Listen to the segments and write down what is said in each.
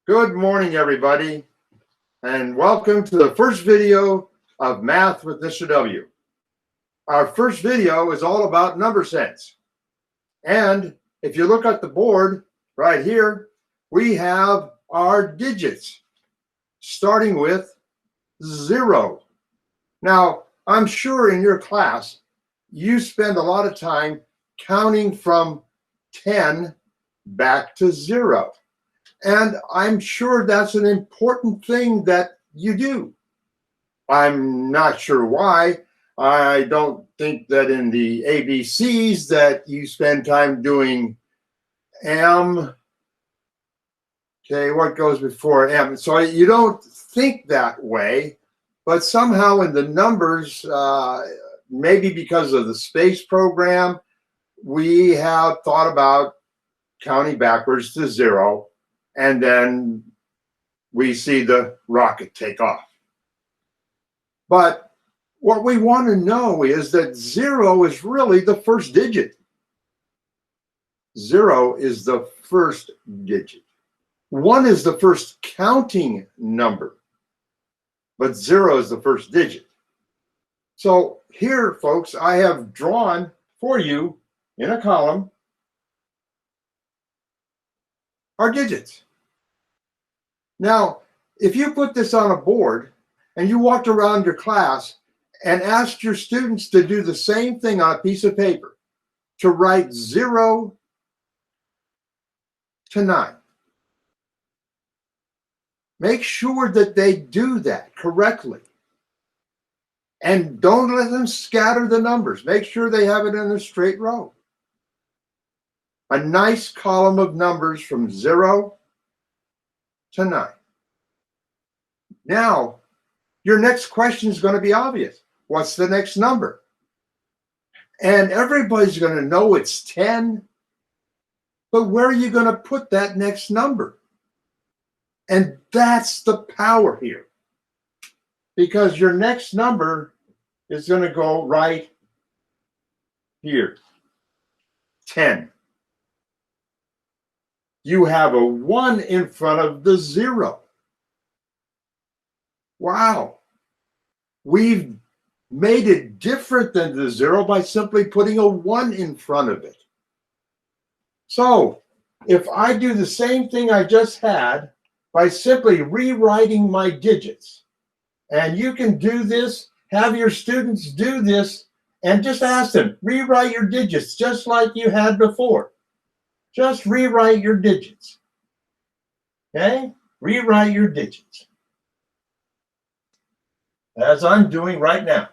Good morning, everybody, and welcome to the first video of Math with Mr. W. Our first video is all about number sense. And if you look at the board right here, we have our digits, starting with 0. Now, I'm sure in your class, you spend a lot of time counting from 10 back to 0. And I'm sure that's an important thing that you do. I'm not sure why. I don't think that in the ABCs that you spend time doing M. Okay, what goes before M? So you don't think that way, but somehow in the numbers, maybe because of the space program, we have thought about counting backwards to 0. And then we see the rocket take off. But what we want to know is that 0 is really the first digit. 0 is the first digit. 1 is the first counting number, but 0 is the first digit. So here, folks, I have drawn for you in a column our digits. Now, if you put this on a board and you walked around your class and asked your students to do the same thing on a piece of paper, to write 0 to 9, make sure that they do that correctly. And don't let them scatter the numbers. Make sure they have it in a straight row. A nice column of numbers from 0 to 9. Now, your next question is going to be obvious. What's the next number? And everybody's going to know it's 10. But where are you going to put that next number? And that's the power here. Because your next number is going to go right here. 10. You have a 1 in front of the 0. Wow. We've made it different than the 0 by simply putting a 1 in front of it. So if I do the same thing I just had by simply rewriting my digits, and you can do this, have your students do this, and just ask them, rewrite your digits just like you had before. Just rewrite your digits. Okay? Rewrite your digits. As I'm doing right now.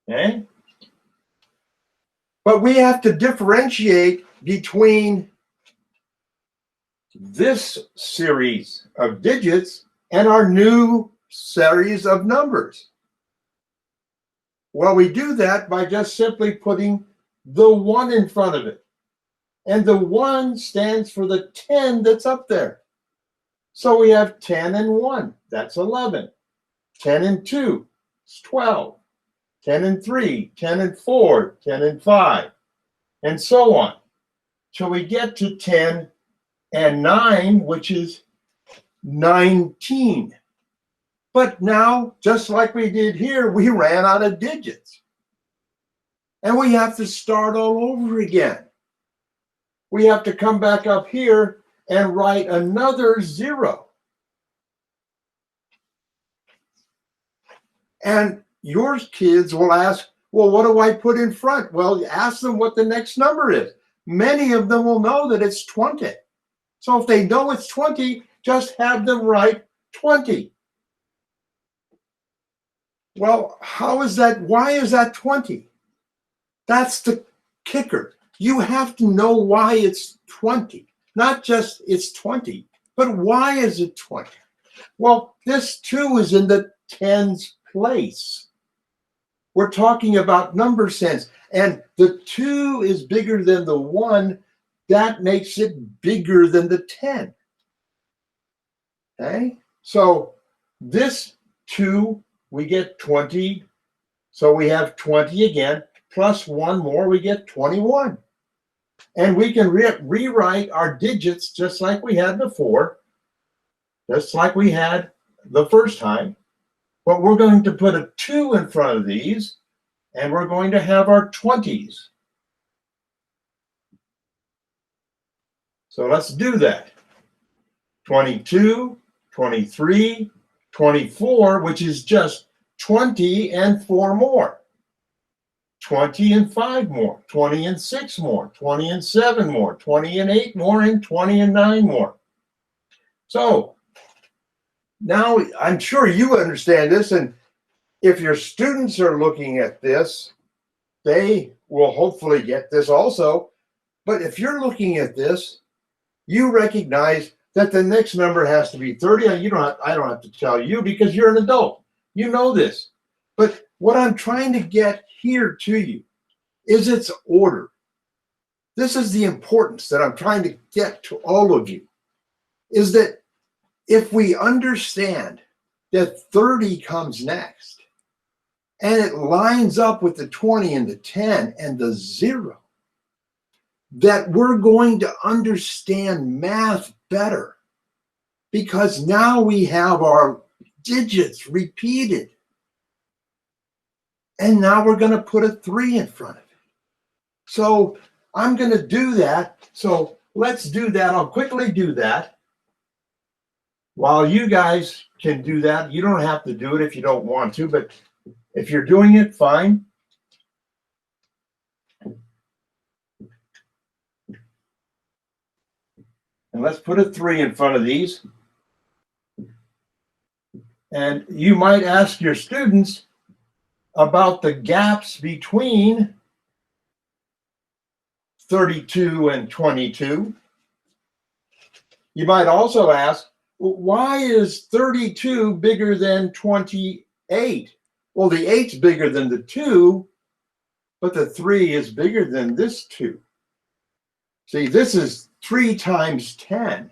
Okay? But we have to differentiate between this series of digits and our new series of numbers. Well, we do that by just simply putting the 1 in front of it. And the 1 stands for the 10 that's up there. So we have 10 and 1, that's 11. 10 and 2, it's 12. 10 and 3, 10 and 4, 10 and 5, and so on. Till we get to 10 and 9, which is 19. But now, just like we did here, we ran out of digits. And we have to start all over again. We have to come back up here and write another 0. And your kids will ask, well, what do I put in front? Well, ask them what the next number is. Many of them will know that it's 20. So if they know it's 20, just have them write 20. Well, how is that? Why is that 20? That's the kicker. You have to know why it's 20. Not just it's 20, but why is it 20? Well, this 2 is in the tens place. We're talking about number sense. And the 2 is bigger than the 1. That makes it bigger than the 10. Okay? So this 2, we get 20. So we have 20 again. Plus 1 more, we get 21. And we can rewrite our digits just like we had before, just like we had the first time. But we're going to put a 2 in front of these, and we're going to have our 20s. So let's do that. 22, 23, 24, which is just 20 and 4 more. 20 and 5 more, 20 and 6 more, 20 and 7 more, 20 and 8 more, and 20 and 9 more. So now I'm sure you understand this, and if your students are looking at this, they will hopefully get this also. But if you're looking at this, you recognize that the next number has to be 30. I don't have to tell you because you're an adult. You know this. But what I'm trying to get here to you is its order. This is the importance that I'm trying to get to all of you, is that if we understand that 30 comes next, and it lines up with the 20 and the 10 and the 0, that we're going to understand math better, because now we have our digits repeated. And now we're going to put a 3 in front of it. So I'm going to do that. So let's do that. I'll quickly do that. While you guys can do that, you don't have to do it if you don't want to, but if you're doing it, fine. And let's put a 3 in front of these. And you might ask your students about the gaps between 32 and 22. You might also ask, why is 32 bigger than 28? Well, the 8's bigger than the 2, but the 3 is bigger than this 2. See, this is 3 times 10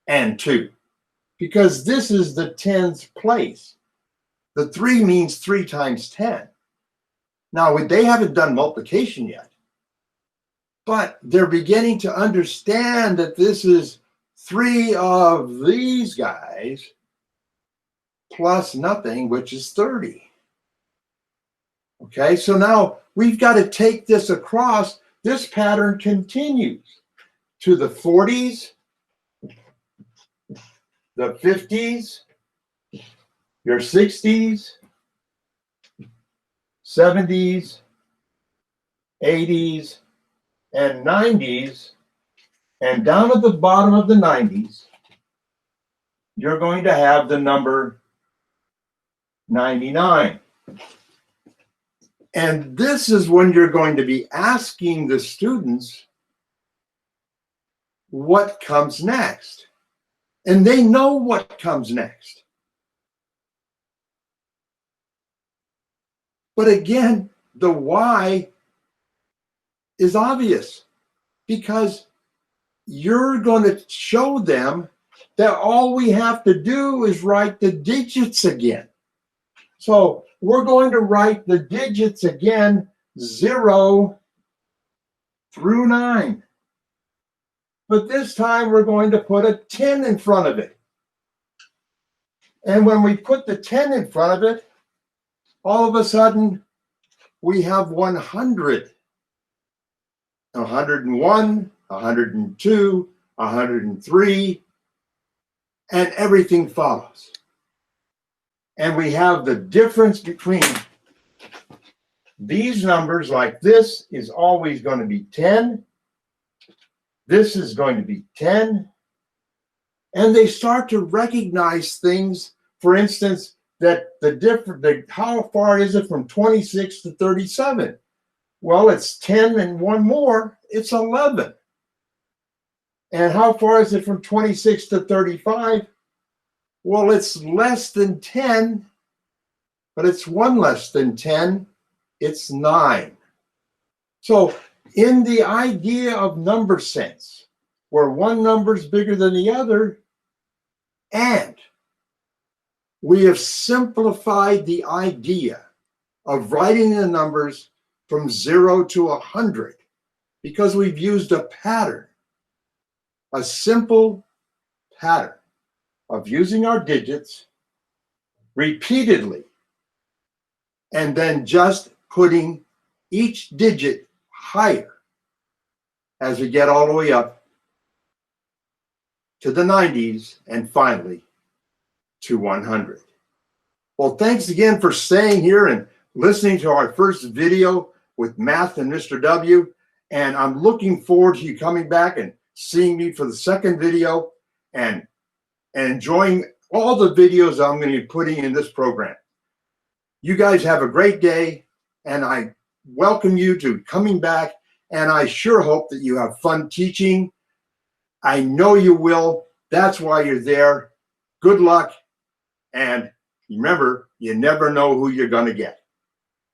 and 2, because this is the 10th place. The 3 means 3 times 10. Now, they haven't done multiplication yet, but they're beginning to understand that this is 3 of these guys plus nothing, which is 30. Okay, so now we've got to take this across. This pattern continues to the 40s, the 50s, your 60s, 70s, 80s, and 90s, and down at the bottom of the 90s, you're going to have the number 99. And this is when you're going to be asking the students what comes next. And they know what comes next. But again, the why is obvious, because you're going to show them that all we have to do is write the digits again. So we're going to write the digits again, 0 through 9. But this time we're going to put a 10 in front of it. And when we put the 10 in front of it, all of a sudden we have 100. 101, 102, 103, and everything follows. And we have the difference between these numbers, like this is always going to be 10. This is going to be 10. And they start to recognize things, for instance, that how far is it from 26 to 37? Well, it's 10 and 1 more, it's 11. And how far is it from 26 to 35? Well, it's less than 10, but it's 1 less than 10, it's 9. So in the idea of number sense, where one number is bigger than the other, and we have simplified the idea of writing the numbers from 0 to 100. because we've used a pattern, a simple pattern of using our digits repeatedly and then just putting each digit higher as we get all the way up to the 90s and finally to 100. Well, thanks again for staying here and listening to our first video with Math and Mr. W. And I'm looking forward to you coming back and seeing me for the second video and enjoying all the videos I'm going to be putting in this program. You guys have a great day, and I welcome you to coming back, and I sure hope that you have fun teaching. I know you will. That's why you're there. Good luck, and remember, you never know who you're going to get.